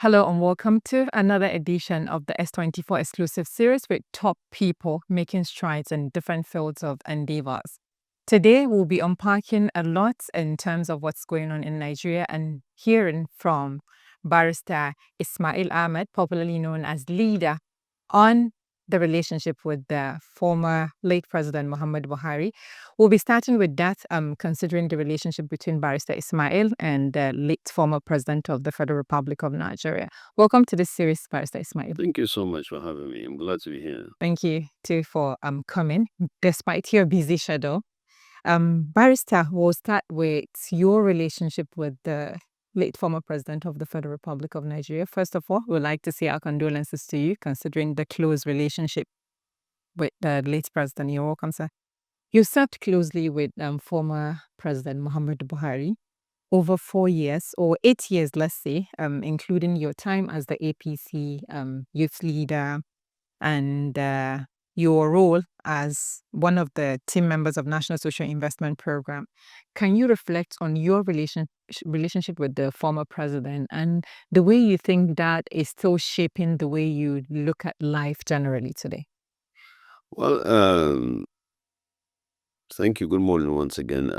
Hello and welcome to another edition of the S24 exclusive series with top people making strides in different fields of endeavors. Today, we'll be unpacking a lot in terms of what's going on in Nigeria and hearing from Barrister Isma'il Ahmed, popularly known as Leader, on the relationship with the former late President Muhammad Buhari. We'll be starting with that, considering the relationship between Barrister Isma'il and the late former President of the Federal Republic of Nigeria. Welcome to this series, Barrister Isma'il. Thank you so much for having me. I'm glad to be here. Thank you too for coming, despite your busy schedule. Barrister, we'll start with your relationship with the late former President of the Federal Republic of Nigeria. First of all, we'd like to say our condolences to you, considering the close relationship with the late President. You're welcome, sir. You served closely with former President Muhammad Buhari over 4 years, or 8 years, let's say, including your time as the APC youth leader and your role as one of the team members of National Social Investment Program. Can you reflect on your relationship with the former president and the way you think that is still shaping the way you look at life generally today? Well, thank you. Good morning once again.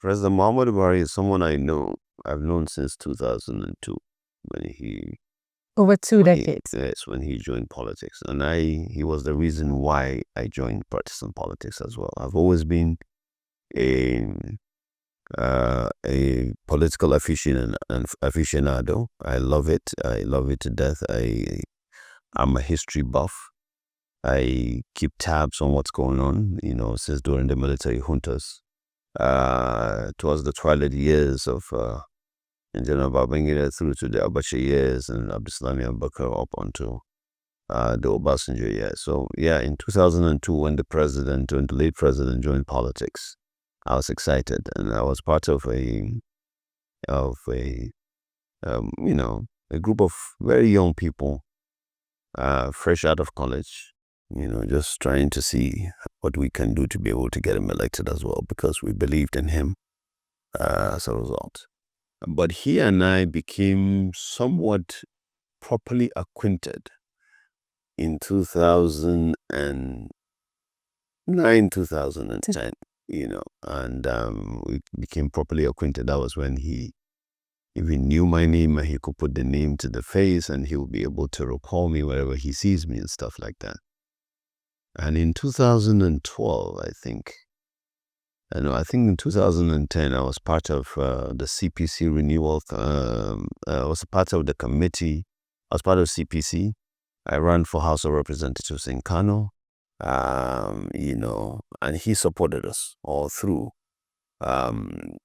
President Muhammad Buhari is someone I've known since 2002 when he Over 2 decades. Yes, when he joined politics, and he was the reason why I joined partisan politics as well. I've always been a political aficionado. I love it. I love it to death. I'm a history buff. I keep tabs on what's going on, since during the military juntas. Towards the twilight years of General Babangida through to the Abacha years and Abdulsalami Abubakar up onto the Obasanjo years. So yeah, in 2002 when the late president joined politics, I was excited, and I was part of a group of very young people, fresh out of college, just trying to see what we can do to be able to get him elected as well, because we believed in him as a result. But he and I became somewhat properly acquainted in 2009, 2010, and we became properly acquainted. That was when he even knew my name, and he could put the name to the face, and he would be able to recall me wherever he sees me and stuff like that. And in 2012, I think in 2010, I was part of the CPC renewal. I was part of the committee. I was part of CPC. I ran for House of Representatives in Kano, and he supported us all through. And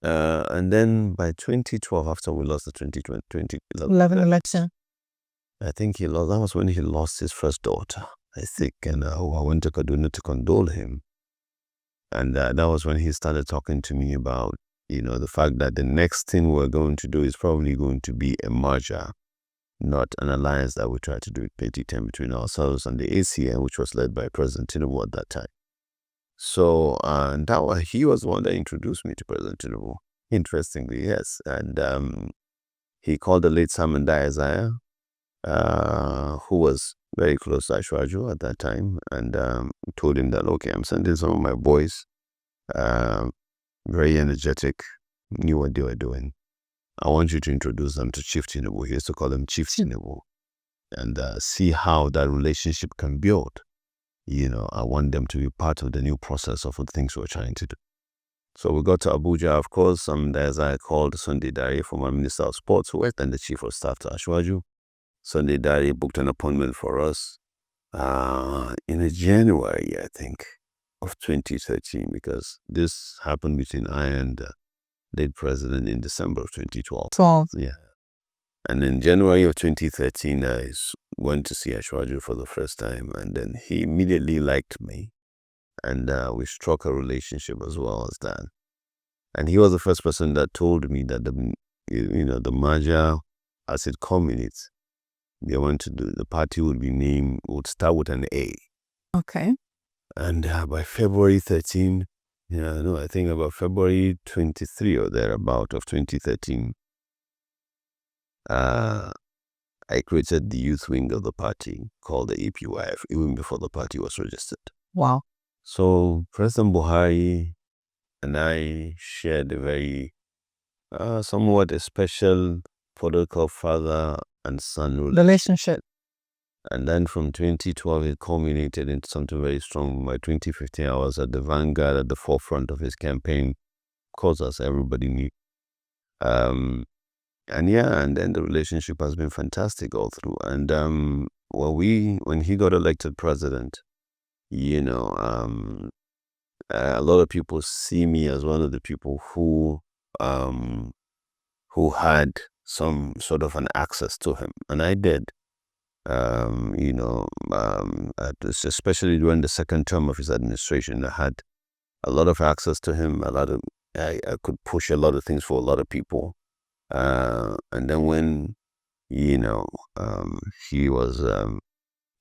then by 2012, after we lost the 2011 election, I think he lost. That was when he lost his first daughter, I think, and I went to Kaduna to condole him. And that was when he started talking to me about, the fact that the next thing we're going to do is probably going to be a merger, not an alliance that we tried to do in 2010 between ourselves and the ACN, which was led by President Tinubu at that time. So he was the one that introduced me to President Tinubu, interestingly, yes. And he called the late Simon Isaiah, who was very close to Ashwaju at that time, and told him that, okay, I'm sending some of my boys, very energetic, knew what they were doing. I want you to introduce them to Chief Tinubu. He used to call him Chief Tinubu, and see how that relationship can build. I want them to be part of the new process of the things we're trying to do. So we got to Abuja, of course. As I called Sunday Dari, former Minister of Sports, who was then the Chief of Staff to Ashwaju. Sunday Dari booked an appointment for us in January, I think, of 2013, because this happened between I and the late president in December of 2012. Yeah. And in January of 2013, I went to see Ashwaju for the first time, and then he immediately liked me, and we struck a relationship as well as that. And he was the first person that told me that the merger, as it culminates, they want to do, the party would start with an A. Okay. And by February 13, Yeah, no, I think about February 23 or thereabout of 2013, I created the youth wing of the party called the APYF even before the party was registered. Wow. So President Buhari and I shared a very somewhat a special political father and son Relationship. And then from 2012, it culminated into something very strong. By 2015, I was at the vanguard, at the forefront of his campaign, of course, as everybody knew. And then the relationship has been fantastic all through. And when he got elected president, a lot of people see me as one of the people who had some sort of an access to him, and I did. Especially during the second term of his administration, I had a lot of access to him. I could push a lot of things for a lot of people. And then when he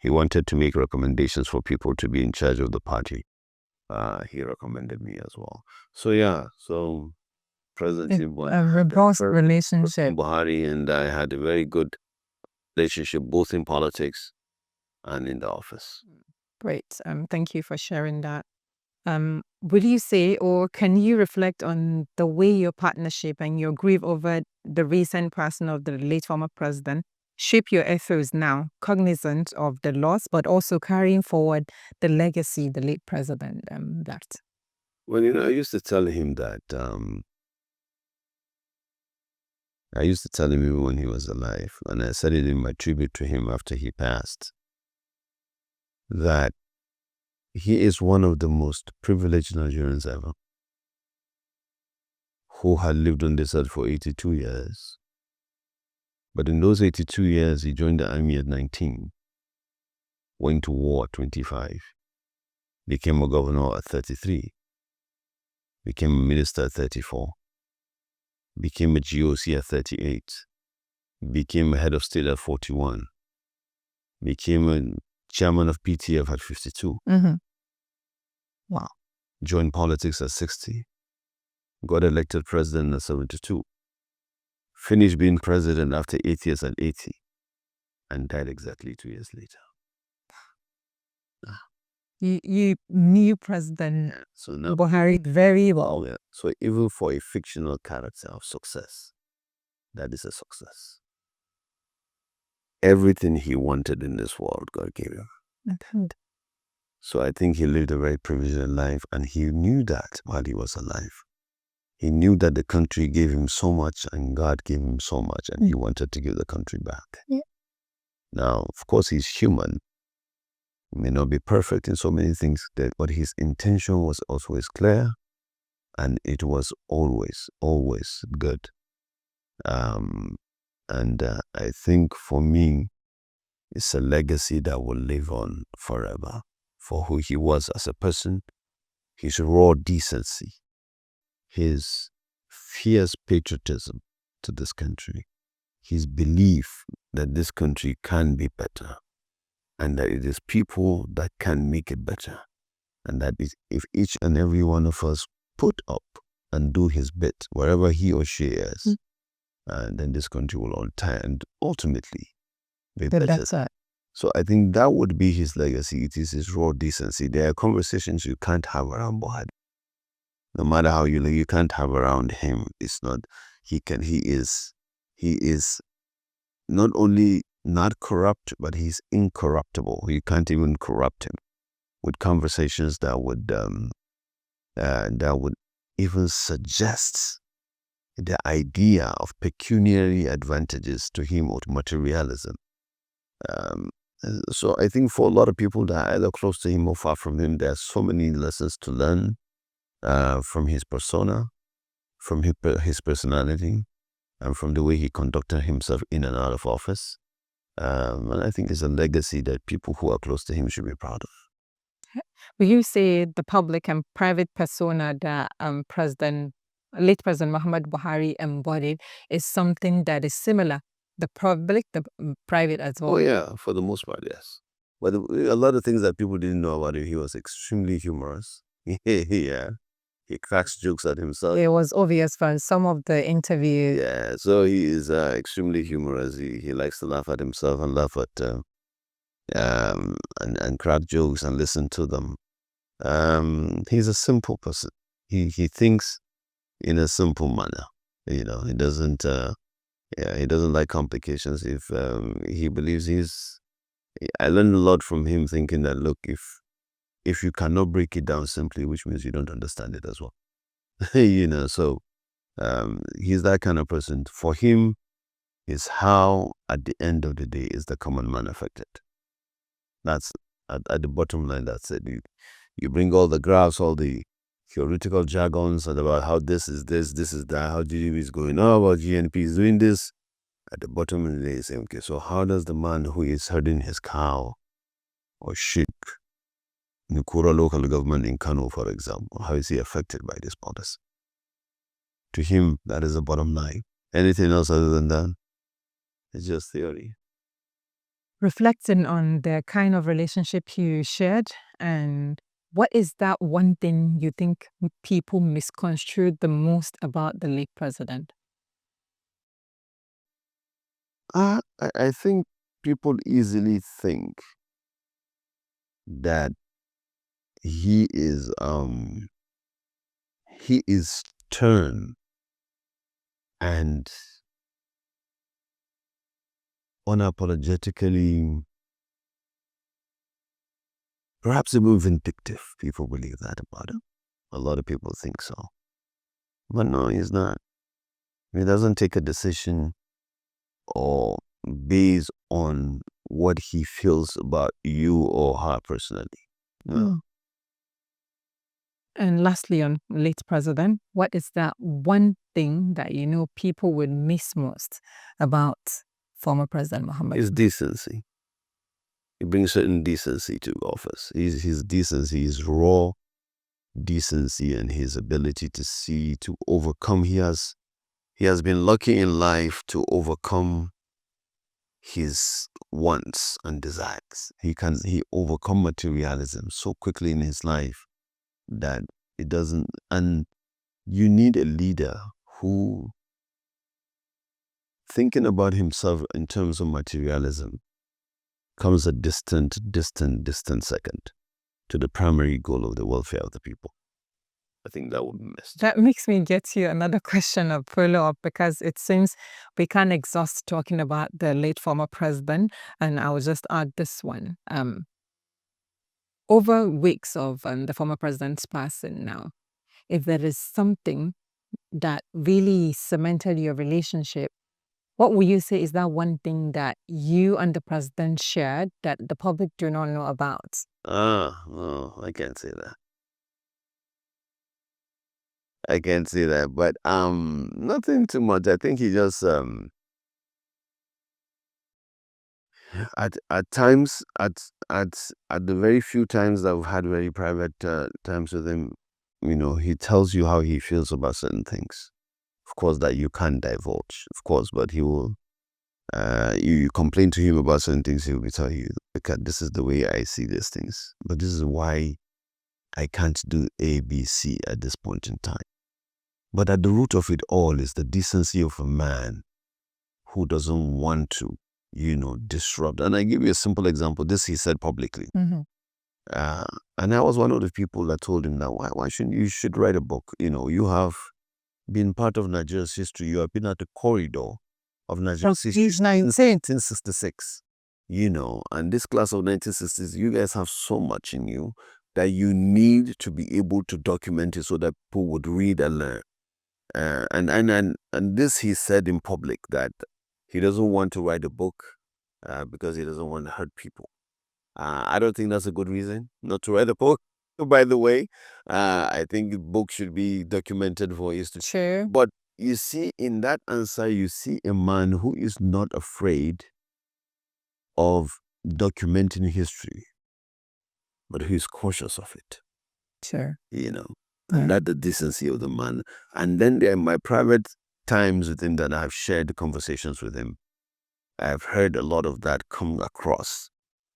wanted to make recommendations for people to be in charge of the party, he recommended me as well. So President robust relationship. Buhari and I had a very good relationship, both in politics and in the office. Great. Thank you for sharing that. Would you say, or can you reflect on the way your partnership and your grief over the recent passing of the late former president shape your ethos now, cognizant of the loss, but also carrying forward the legacy the late president left? Well, I used to tell him that. I used to tell him even when he was alive, and I said it in my tribute to him after he passed, that he is one of the most privileged Nigerians ever, who had lived on this earth for 82 years. But in those 82 years, he joined the army at 19, went to war at 25, became a governor at 33, became a minister at 34, became a GOC at 38, became a head of state at 41, became a chairman of PTF at 52. Mm-hmm. Wow. Joined politics at 60, got elected president at 72, finished being president after 8 years at 80, and died exactly 2 years later. You knew President Buhari very well. Yeah. So even for a fictional character of success, that is a success. Everything he wanted in this world, God gave him. So I think he lived a very privileged life, and he knew that while he was alive. He knew that the country gave him so much, and God gave him so much, and he wanted to give the country back. Yeah. Now, of course, he's human. He may not be perfect in so many things, but his intention was always clear, and it was always good. I think for me, it's a legacy that will live on forever for who he was as a person, his raw decency, his fierce patriotism to this country, his belief that this country can be better, and that it is people that can make it better, and that if each and every one of us put up and do his bit wherever he or she is, then this country will ultimately be better. So I think that would be his legacy. It is his raw decency. There are conversations you can't have around Buhari. No matter how you can't have around him. It's not, he is not only not corrupt, but he's incorruptible. You can't even corrupt him with conversations that would even suggest the idea of pecuniary advantages to him or to materialism. So I think for a lot of people that are either close to him or far from him, there are so many lessons to learn from his persona, from his personality, and from the way he conducted himself in and out of office. And I think it's a legacy that people who are close to him should be proud of. Will you say the public and private persona that late President Muhammad Buhari embodied is something that is similar? The public, the private as well? Oh yeah, for the most part, yes. But a lot of things that people didn't know about him, he was extremely humorous. Yeah. He cracks jokes at himself. It was obvious from some of the interviews. Yeah, so he is extremely humorous. He likes to laugh at himself and laugh at and crack jokes and listen to them. He's a simple person. He thinks in a simple manner. He doesn't he doesn't like complications. If he believes I learned a lot from him, thinking that, look, if you cannot break it down simply, which means you don't understand it as well. So he's that kind of person. For him, is how at the end of the day is the common man affected. That's at the bottom line. That's it. You bring all the graphs, all the theoretical jargons and about how this is that, how GDP is going up, how GNP is doing this. At the bottom of the day, you say, okay, so how does the man who is herding his cow or sheep in the Kura local government in Kano, for example, how is he affected by this policy? To him, that is the bottom line. Anything else other than that, it's just theory. Reflecting on the kind of relationship you shared, and what is that one thing you think people misconstrued the most about the late president? I think people easily think that he is stern and unapologetically, perhaps even vindictive. People believe that about him. A lot of people think so. But no, he's not. He doesn't take a decision or based on what he feels about you or her personally. No. And lastly, on late president, what is that one thing that people would miss most about former President Muhammad? His decency. He brings certain decency to office. His decency, his raw decency, and his ability to overcome. He has been lucky in life to overcome his wants and desires. He overcome materialism so quickly in his life that it doesn't. And you need a leader who, thinking about himself in terms of materialism, comes a distant second to the primary goal of the welfare of the people. I think that would be missed. That makes me get to another question of follow-up, because it seems we can't exhaust talking about the late former president, and I will just add this one. Over weeks of the former president's passing now, if there is something that really cemented your relationship, what would you say is that one thing that you and the president shared that the public do not know about? No, I can't say that. I can't say that, but nothing too much. I think he just at times at the very few times that I've had very private times with him, he tells you how he feels about certain things. Of course, that you can't divulge, of course, but he will. You complain to him about certain things, he will tell you, "Look, this is the way I see these things, but this is why I can't do A, B, C at this point in time." But at the root of it all is the decency of a man who doesn't want to, disrupt. And I give you a simple example. This he said publicly. Mm-hmm. And I was one of the people that told him that why shouldn't you should write a book? You have been part of Nigeria's history. You have been at the corridor of Nigeria's history since 1966. And this class of 1960s, you guys have so much in you that you need to be able to document it so that people would read and learn. And this he said in public, that he doesn't want to write a book because he doesn't want to hurt people. I don't think that's a good reason not to write a book. By the way, I think the book should be documented for history. Sure. But you see, in that answer, you see a man who is not afraid of documenting history, but who is cautious of it. Sure. And that's the decency of the man. And then there are my private times with him that I've shared conversations with him. I've heard a lot of that come across.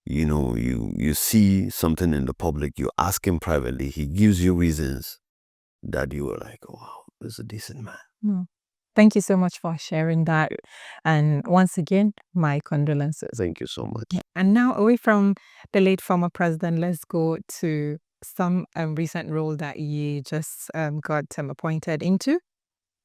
You see something in the public, you ask him privately, he gives you reasons that you were like, oh, wow, this is a decent man. No. Thank you so much for sharing that. And once again, my condolences. Thank you so much. And now, away from the late former president, let's go to some recent role that you just got appointed into.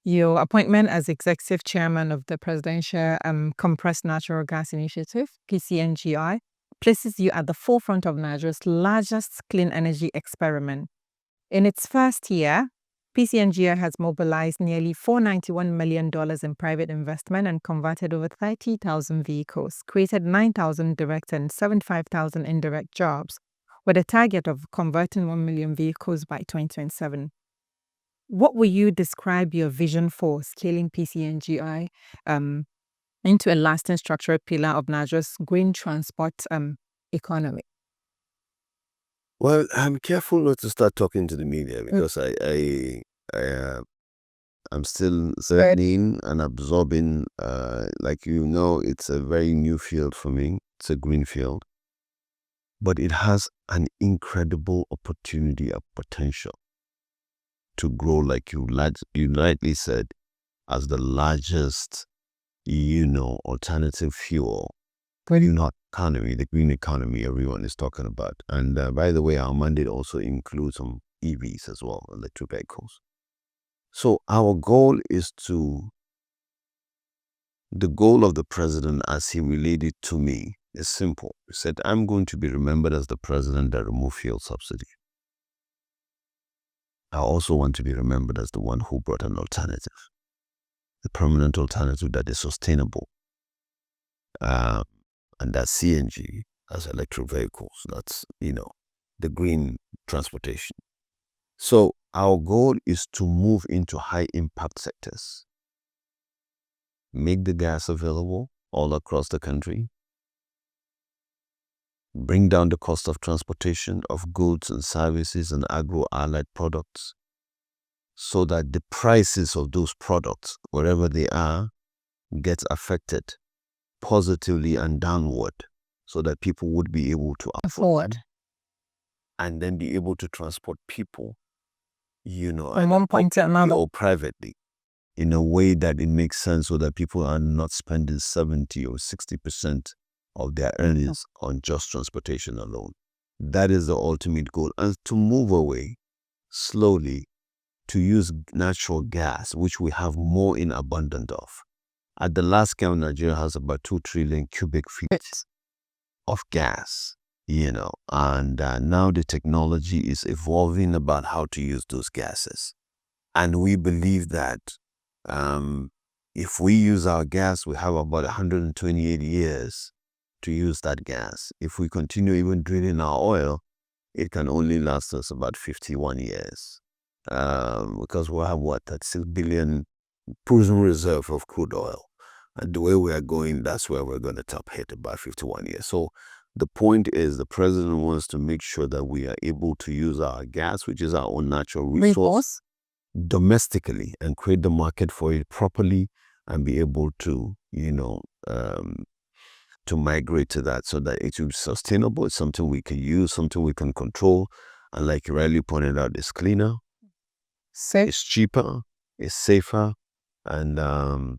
Your appointment as executive chairman of the Presidential Compressed Natural Gas Initiative, PCNGI, places you at the forefront of Nigeria's largest clean energy experiment. In its first year, PCNGI has mobilized nearly $491 million in private investment and converted over 30,000 vehicles, created 9,000 direct and 75,000 indirect jobs, with a target of converting 1 million vehicles by 2027. What will you describe your vision for scaling PCNGI into a lasting structural pillar of Nigeria's green transport economy? Well, I'm careful not to start talking to the media because I'm still learning and absorbing. Like it's a very new field for me. It's a green field, but it has an incredible opportunity of potential to grow, like you rightly said, as the largest, alternative fuel. Economy, the green economy everyone is talking about. And by the way, our mandate also includes some EVs as well, electric vehicles. So our goal is the goal of the president as he relayed it to me is simple. He said, I'm going to be remembered as the president that removed fuel subsidy. I also want to be remembered as the one who brought an alternative, the permanent alternative that is sustainable. And that's CNG, as electric vehicles. That's, the green transportation. So our goal is to move into high impact sectors, make the gas available all across the country, bring down the cost of transportation of goods and services and agro-allied products so that the prices of those products, wherever they are, gets affected positively and downward so that people would be able to afford and then be able to transport people, from one point to another or privately in a way that it makes sense so that people are not spending 70 or 60% of their earnings on just transportation alone. That is the ultimate goal, and to move away slowly to use natural gas, which we have more in abundance of. At the last count, Nigeria has about 2 trillion cubic feet of gas, and now the technology is evolving about how to use those gases. And we believe that if we use our gas, we have about 128 years to use that gas. If we continue even drilling our oil, it can only last us about 51 years because we'll have 36 billion proven reserve of crude oil. And the way we are going, that's where we're going to top hit about 51 years. So the point is the president wants to make sure that we are able to use our gas, which is our own natural resource, domestically and create the market for it properly and be able to, to migrate to that so that it will be sustainable. It's something we can use, something we can control. And like you rightly pointed out, it's cleaner, it's cheaper, it's safer, and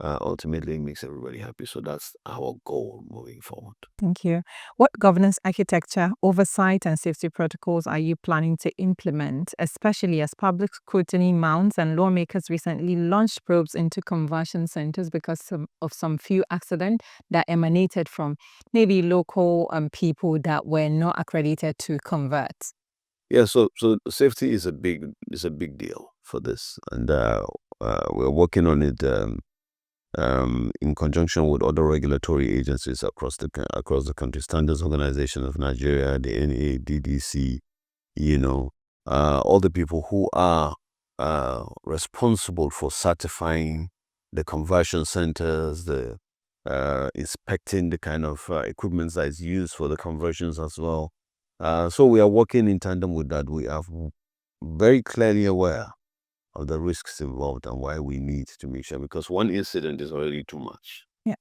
ultimately it makes everybody happy. So that's our goal moving forward. Thank you. What governance architecture, oversight, and safety protocols are you planning to implement, especially as public scrutiny mounts and lawmakers recently launched probes into conversion centers because of some few accidents that emanated from maybe local people that were not accredited to convert? Yeah, so safety is a big deal for this, and we're working on it in conjunction with other regulatory agencies across the country, Standards Organization of Nigeria, the NADDC, all the people who are responsible for certifying the conversion centers, the inspecting the kind of equipment that is used for the conversions as well. So we are working in tandem with that. We are very clearly aware of the risks involved and why we need to make sure, because one incident is already too much. Yeah.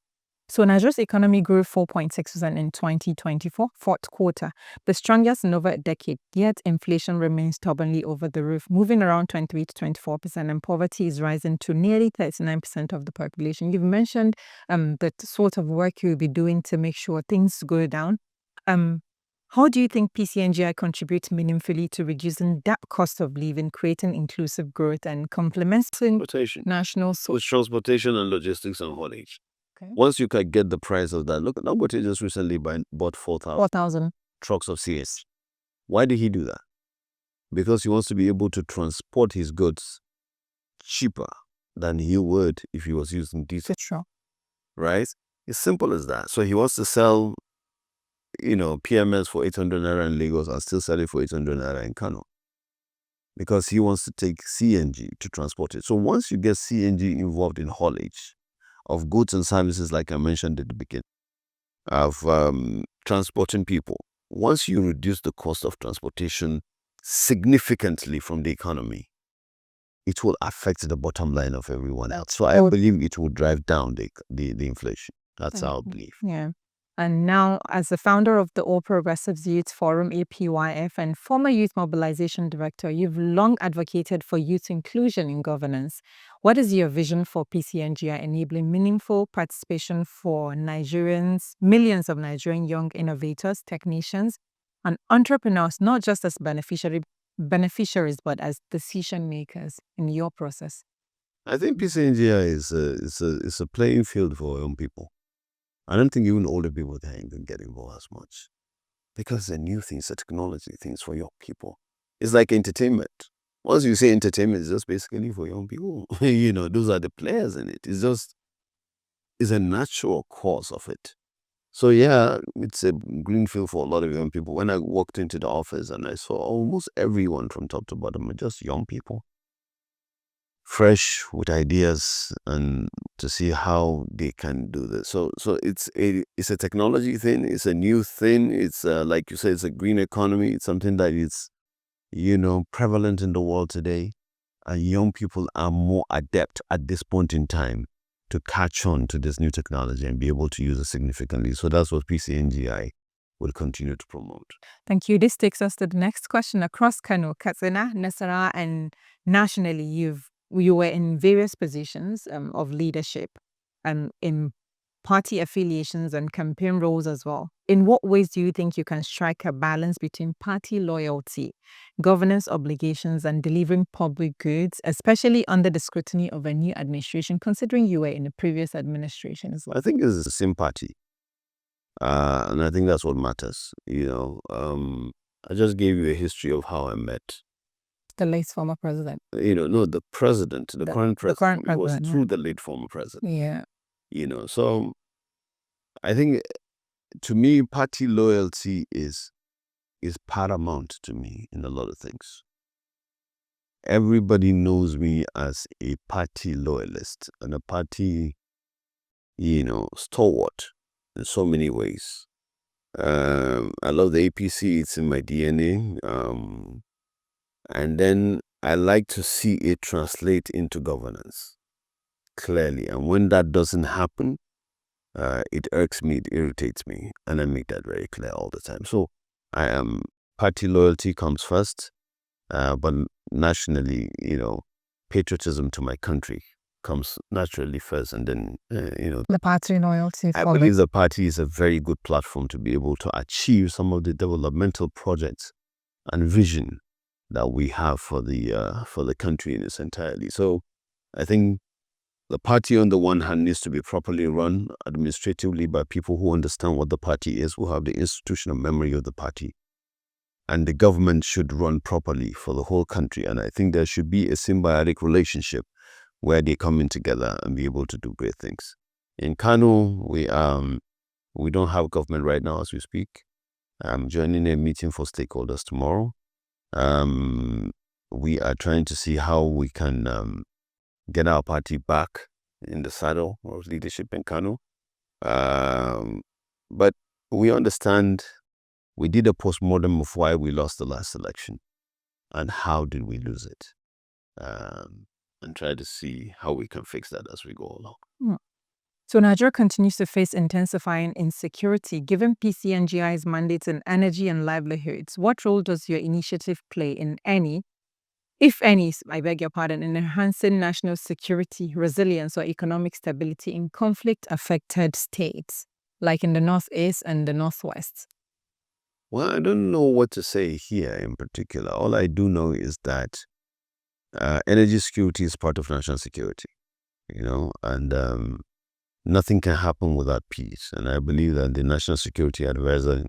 So Nigeria's economy grew 4.6% in 2024, fourth quarter, the strongest in over a decade, yet inflation remains stubbornly over the roof, moving around 23 to 24%, and poverty is rising to nearly 39% of the population. You've mentioned the sort of work you'll be doing to make sure things go down. How do you think PCNGI contributes meaningfully to reducing that cost of living, creating inclusive growth, and complementing Transportation. national So it's transportation and logistics and haulage. Okay. Once you can get the price of that, look, Dangote just recently bought 4,000 trucks of CS. Why did he do that? Because he wants to be able to transport his goods cheaper than he would if he was using diesel. petrol. Right? It's simple as that. So he wants to sell, PMS for 800 naira in Lagos and still sell it for 800 naira in Kano. Because he wants to take CNG to transport it. So once you get CNG involved in haulage of goods and services, like I mentioned at the beginning, of transporting people, once you reduce the cost of transportation significantly from the economy, it will affect the bottom line of everyone else. So I believe it will drive down the inflation. That's our belief. Yeah. And now, as the founder of the All Progressives Youth Forum, APYF, and former Youth Mobilization Director, you've long advocated for youth inclusion in governance. What is your vision for PCNGI enabling meaningful participation for Nigerians, millions of Nigerian young innovators, technicians, and entrepreneurs, not just as beneficiaries, but as decision makers in your process? I think PCNGI is a playing field for young people. I don't think even older people can get involved as much because the new things, the technology things for young people. It's like entertainment. Once you say entertainment, it's just basically for young people. Those are the players in it. It's a natural cause of it. So yeah, it's a green field for a lot of young people. When I walked into the office and I saw almost everyone from top to bottom are just young people, fresh with ideas and to see how they can do this. So it's a technology thing. It's a new thing. It's like you said, it's a green economy. It's something that is, prevalent in the world today. And young people are more adept at this point in time to catch on to this new technology and be able to use it significantly. So that's what PCNGI will continue to promote. Thank you. This takes us to the next question. Across Kano, Katsina, Nasarawa, and nationally, you were in various positions of leadership and in party affiliations and campaign roles as well. In what ways do you think you can strike a balance between party loyalty, governance obligations, and delivering public goods, especially under the scrutiny of a new administration, considering you were in the previous administration as well? I think it's the same party. And I think that's what matters. I just gave you a history of how I met The late former president. No, the president, the current president. The current It was president. through the late former president. Yeah. So I think to me, party loyalty is paramount to me in a lot of things. Everybody knows me as a party loyalist and a party, stalwart in so many ways. I love the APC. It's in my DNA. And then I like to see it translate into governance clearly. And when that doesn't happen, it irks me, it irritates me. And I make that very clear all the time. So party loyalty comes first, but nationally, patriotism to my country comes naturally first. And then, The party loyalty. I believe the party is a very good platform to be able to achieve some of the developmental projects and vision that we have for the country in its entirety. So I think the party on the one hand needs to be properly run administratively by people who understand what the party is, who have the institutional memory of the party. And the government should run properly for the whole country. And I think there should be a symbiotic relationship where they come in together and be able to do great things. In Kano, we don't have government right now as we speak. I'm joining a meeting for stakeholders tomorrow. We are trying to see how we can get our party back in the saddle of leadership in Kano. But we understand we did a postmortem of why we lost the last election and how did we lose it, and try to see how we can fix that as we go along. So Nigeria continues to face intensifying insecurity. Given PCNGI's mandates in energy and livelihoods, what role does your initiative play in any, if any, I beg your pardon, in enhancing national security, resilience, or economic stability in conflict-affected states, like in the Northeast and the Northwest? Well, I don't know what to say here in particular. All I do know is that energy security is part of national security, and nothing can happen without peace. And I believe that the National Security Advisor,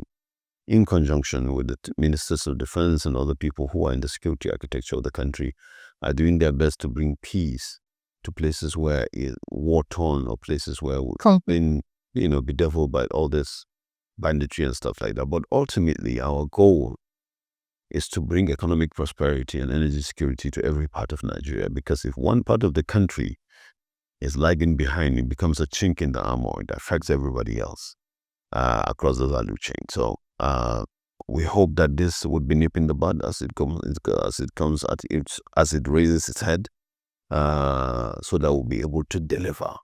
in conjunction with the ministers of defense and other people who are in the security architecture of the country, are doing their best to bring peace to places where it's war-torn or places where we've been, bedeviled by all this banditry and stuff like that. But ultimately, our goal is to bring economic prosperity and energy security to every part of Nigeria. Because if one part of the country is lagging behind, it becomes a chink in the armor. It affects everybody else across the value chain. So we hope that this would be nipped in the bud as it raises its head, so that we'll be able to deliver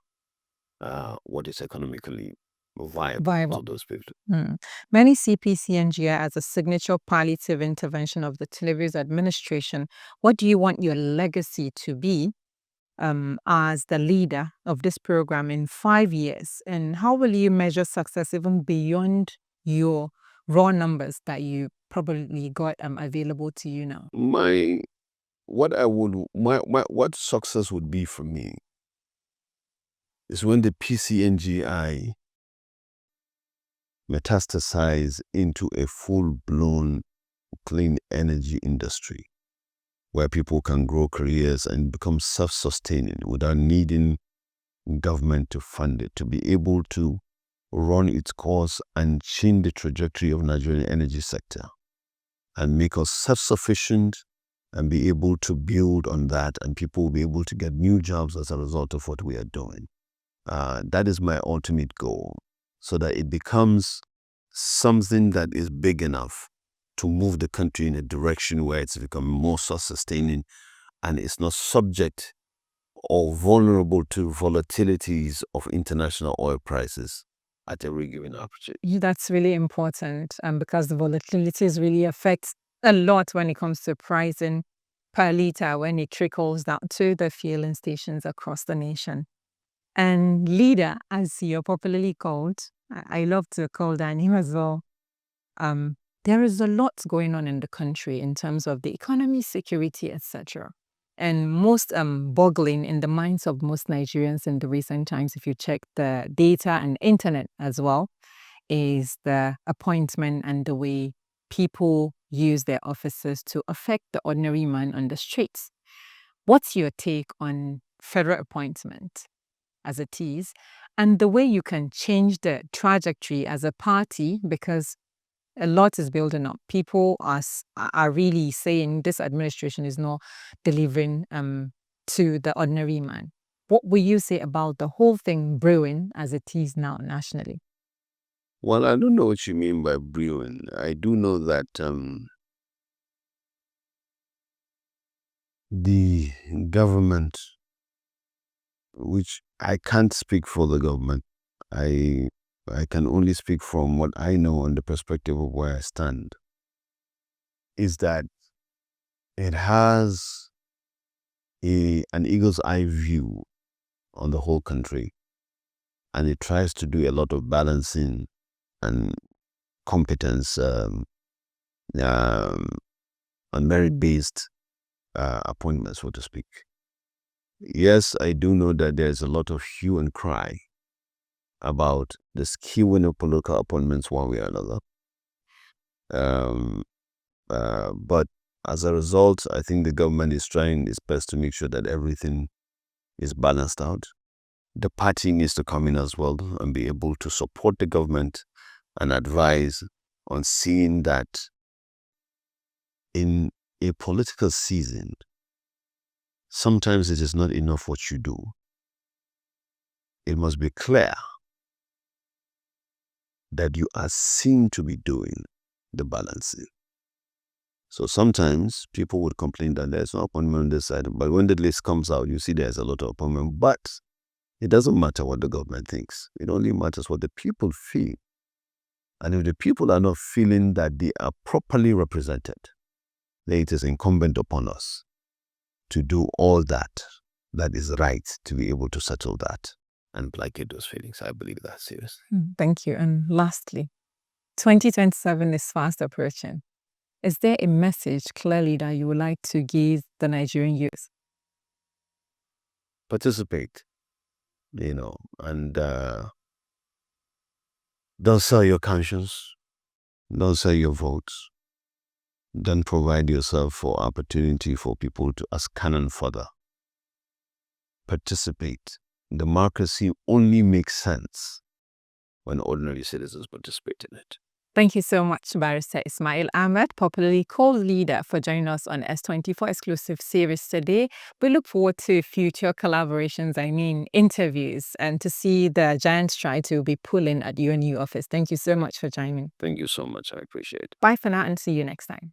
what is economically viable to those people. Many see PCNG as a signature palliative intervention of the Tinubu's administration. What do you want your legacy to be as the leader of this program in 5 years? And how will you measure success even beyond your raw numbers that you probably got available to you now? What success would be for me is when the PCNGI metastasize into a full-blown clean energy industry where people can grow careers and become self-sustaining without needing government to fund it, to be able to run its course and change the trajectory of Nigerian energy sector and make us self-sufficient and be able to build on that, and people will be able to get new jobs as a result of what we are doing. That is my ultimate goal, so that it becomes something that is big enough to move the country in a direction where it's become more self-sustaining and it's not subject or vulnerable to volatilities of international oil prices at every given opportunity. That's really important, because the volatilities really affect a lot when it comes to pricing per liter when it trickles down to the fueling stations across the nation. And leader, as you're popularly called, I love to call that name as well. There is a lot going on in the country in terms of the economy, security, etc. And most boggling in the minds of most Nigerians in the recent times, if you check the data and internet as well, is the appointment and the way people use their offices to affect the ordinary man on the streets. What's your take on federal appointment as it is, and the way you can change the trajectory as a party, because a lot is building up. People are really saying this administration is not delivering to the ordinary man. What will you say about the whole thing brewing as it is now nationally? Well, I don't know what you mean by brewing. I do know that the government, which I can't speak for the government, I can only speak from what I know on the perspective of where I stand, is that it has an eagle's eye view on the whole country, and it tries to do a lot of balancing and competence on merit-based appointments, so to speak. Yes, I do know that there's a lot of hue and cry about the skewing of political appointments one way or another. But as a result, I think the government is trying its best to make sure that everything is balanced out. The party needs to come in as well and be able to support the government and advise on seeing that in a political season, sometimes it is not enough what you do. It must be clear that you are seen to be doing the balancing. So sometimes people would complain that there's no appointment on this side, but when the list comes out, you see there's a lot of appointment. But It doesn't matter what the government thinks. It only matters what the people feel. And if the people are not feeling that they are properly represented, then it is incumbent upon us to do all that is right to be able to settle that and placate those feelings. I believe that's serious. Thank you. And lastly, 2027 is fast approaching. Is there a message clearly that you would like to give the Nigerian youth? Participate, and don't sell your conscience, don't sell your votes, don't provide yourself for opportunity for people to ask cannon further. Participate. Democracy only makes sense when ordinary citizens participate in it. Thank you so much, Barrister Isma'il Ahmed, popularly called Leader, for joining us on S24 exclusive series today. We look forward to future collaborations, interviews, and to see the giant stride to be pulling at your new office. Thank you so much for joining. Thank you so much. I appreciate it. Bye for now and see you next time.